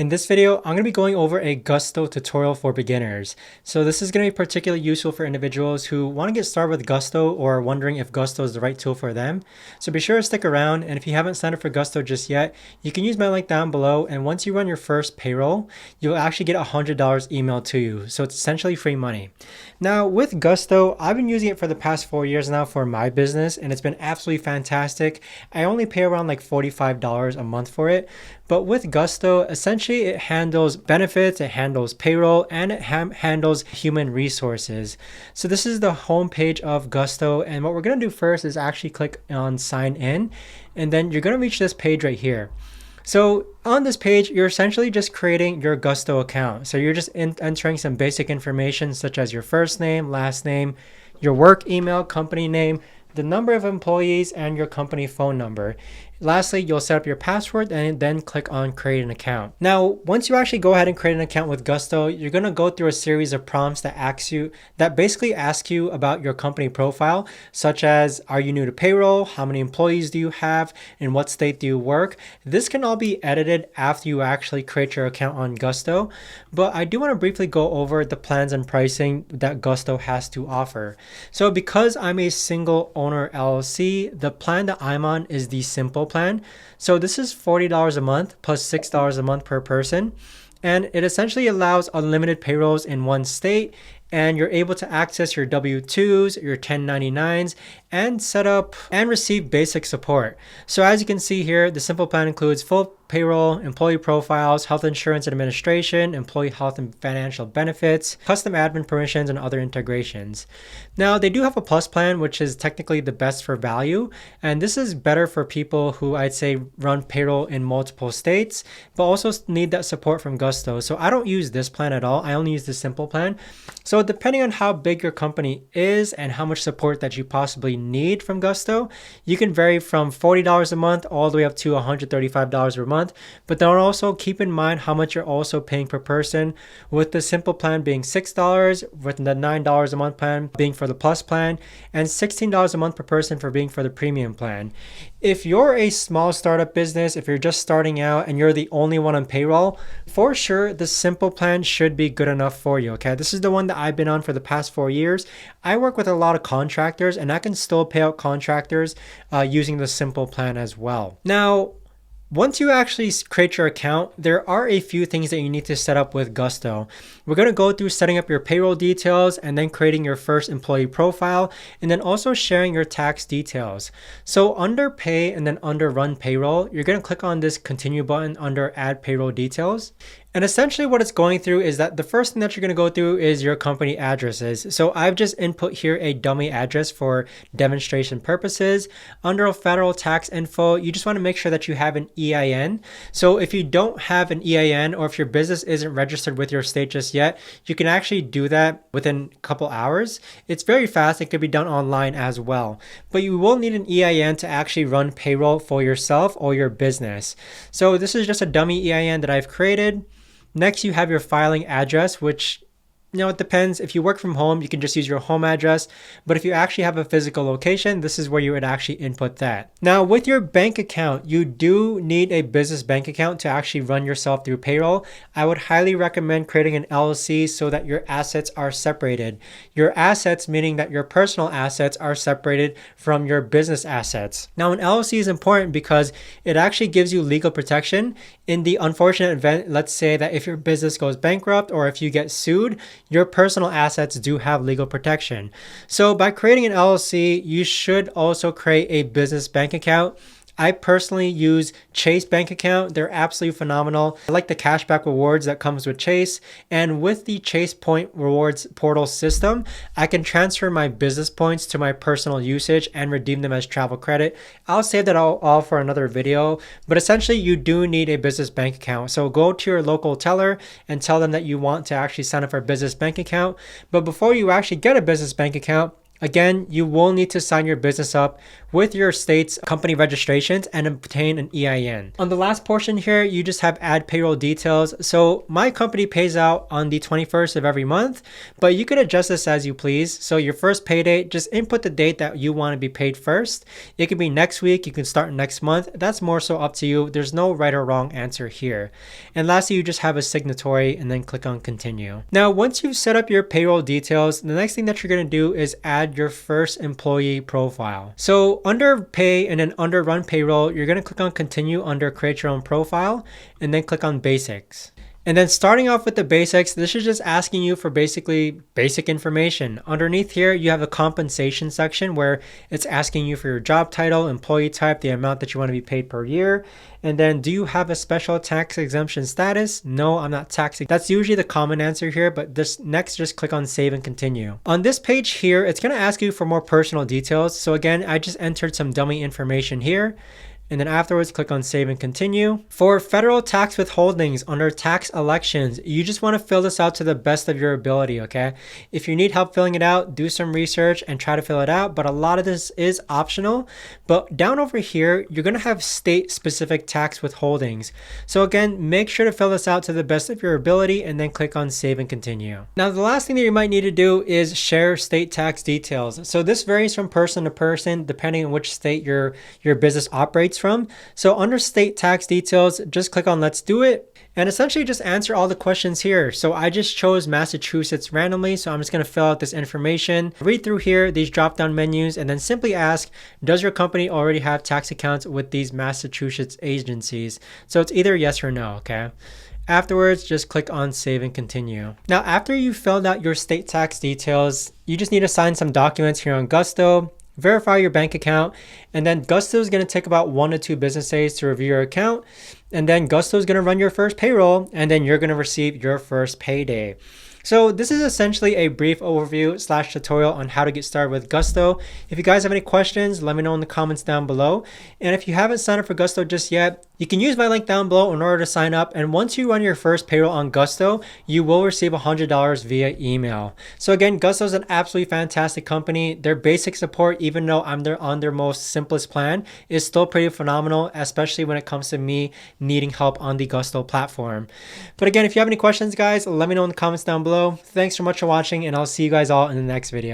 In this video, I'm going to be going over a Gusto tutorial for beginners. So this is going to be particularly useful for individuals who want to get started with Gusto or are wondering if Gusto is the right tool for them. So be sure to stick around, and if you haven't signed up for Gusto just yet, you can use my link down below, and once you run your first payroll, you'll actually get $100 emailed to you. So it's essentially free money. Now with Gusto, I've been using it for the past 4 years now for my business, and it's been absolutely fantastic. I only pay around like $45 a month for it. But with Gusto, essentially it handles benefits, it handles payroll, and it handles human resources. So this is the home page of Gusto, and what we're going to do first is actually click on sign in, and then you're going to reach this page right here. So on this page, you're essentially just creating your Gusto account. So you're just entering some basic information such as your first name, last name, your work email, company name, the number of employees, and your company phone number. Lastly, you'll set up your password and then click on create an account. Now, once you actually go ahead and create an account with Gusto, you're going to go through a series of prompts that basically ask you about your company profile, such as, are you new to payroll? How many employees do you have? In what state do you work? This can all be edited after you actually create your account on Gusto, but I do want to briefly go over the plans and pricing that Gusto has to offer. So because I'm a single owner LLC, the plan that I'm on is the simple plan. So this is $40 a month plus $6 a month per person. And it essentially allows unlimited payrolls in one state, and you're able to access your W-2s, your 1099s, and set up and receive basic support. So as you can see here, the simple plan includes full payroll, employee profiles, health insurance and administration, employee health and financial benefits, custom admin permissions, and other integrations. Now, they do have a plus plan, which is technically the best for value. And this is better for people who I'd say run payroll in multiple states, but also need that support from Gusto. So I don't use this plan at all. I only use the simple plan. So depending on how big your company is and how much support that you possibly need from Gusto, you can vary from $40 a month all the way up to $135 per month. But then also keep in mind how much you're also paying per person, with the simple plan being $6, with the $9 a month plan being for the plus plan, and $16 a month per person for being for the premium plan. If you're a small startup business, if you're just starting out and you're the only one on payroll, for sure the simple plan should be good enough for you. Okay, this is the one that I've been on for the past 4 years. I work with a lot of contractors, and I can still pay out contractors using the simple plan as well. Now, once you actually create your account, there are a few things that you need to set up with Gusto. We're going to go through setting up your payroll details and then creating your first employee profile, and then also sharing your tax details. So under pay and then under run payroll, you're going to click on this continue button under add payroll details. And essentially what it's going through is that the first thing that you're going to go through is your company addresses. So I've just input here a dummy address for demonstration purposes. Under federal tax info, you just want to make sure that you have an EIN. So if you don't have an EIN, or if your business isn't registered with your state just yet, you can actually do that within a couple hours. It's very fast. It could be done online as well. But you will need an EIN to actually run payroll for yourself or your business. So this is just a dummy EIN that I've created. Next, you have your filing address, which, it depends. If you work from home, you can just use your home address. But if you actually have a physical location, this is where you would actually input that. Now, with your bank account, you do need a business bank account to actually run yourself through payroll. I would highly recommend creating an LLC so that your assets are separated. Your assets, meaning that your personal assets, are separated from your business assets. Now, an LLC is important because it actually gives you legal protection in the unfortunate event, let's say that if your business goes bankrupt or if you get sued, your personal assets do have legal protection. So by creating an LLC, you should also create a business bank account. I personally use Chase bank account. They're absolutely phenomenal. I like the cashback rewards that comes with Chase. And with the Chase Point Rewards portal system, I can transfer my business points to my personal usage and redeem them as travel credit. I'll save that all for another video. But essentially, you do need a business bank account. So go to your local teller and tell them that you want to actually sign up for a business bank account. But before you actually get a business bank account, Again, you will need to sign your business up with your state's company registrations and obtain an EIN. On the last portion here, you just have add payroll details. So my company pays out on the 21st of every month, but you could adjust this as you please. So your first pay date, just input the date that you want to be paid first. It could be next week, you can start next month. That's more so up to you. There's no right or wrong answer here. And lastly, you just have a signatory and then click on continue. Now, once you've set up your payroll details, the next thing that you're going to do is add your first employee profile. So under pay and then under run payroll, you're going to click on continue under create your own profile and then click on basics. And then starting off with the basics, this is just asking you for basically basic information. Underneath here, you have a compensation section where it's asking you for your job title, employee type, the amount that you want to be paid per year. And then do you have a special tax exemption status? No, I'm not taxing. That's usually the common answer here, but this next, just click on save and continue. On this page here, it's going to ask you for more personal details. So again, I just entered some dummy information here. And then afterwards, click on save and continue. For federal tax withholdings under tax elections, you just want to fill this out to the best of your ability, okay? If you need help filling it out, do some research and try to fill it out, but a lot of this is optional. But down over here, you're going to have state-specific tax withholdings. So again, make sure to fill this out to the best of your ability and then click on save and continue. Now, the last thing that you might need to do is share state tax details. So this varies from person to person, depending on which state your business operates from. So under state tax details, just click on let's do it and essentially just answer all the questions here. So I just chose Massachusetts randomly, so I'm just going to fill out this information, read through here these drop down menus, and then simply ask, does your company already have tax accounts with these Massachusetts agencies? So it's either yes or no, okay? Afterwards, just click on save and continue. Now, after you filled out your state tax details, you just need to sign some documents here on Gusto, verify your bank account, and then Gusto is going to take about 1 to 2 business days to review your account. And then Gusto is going to run your first payroll, and then you're going to receive your first payday. So this is essentially a brief overview / tutorial on how to get started with Gusto. If you guys have any questions, let me know in the comments down below. And if you haven't signed up for Gusto just yet, you can use my link down below in order to sign up. And once you run your first payroll on Gusto, you will receive $100 via email. So again, Gusto is an absolutely fantastic company. Their basic support, even though I'm on their most simplest plan, is still pretty phenomenal, especially when it comes to me needing help on the Gusto platform. But again, if you have any questions, guys, let me know in the comments down below. Thanks so much for watching, and I'll see you guys all in the next video.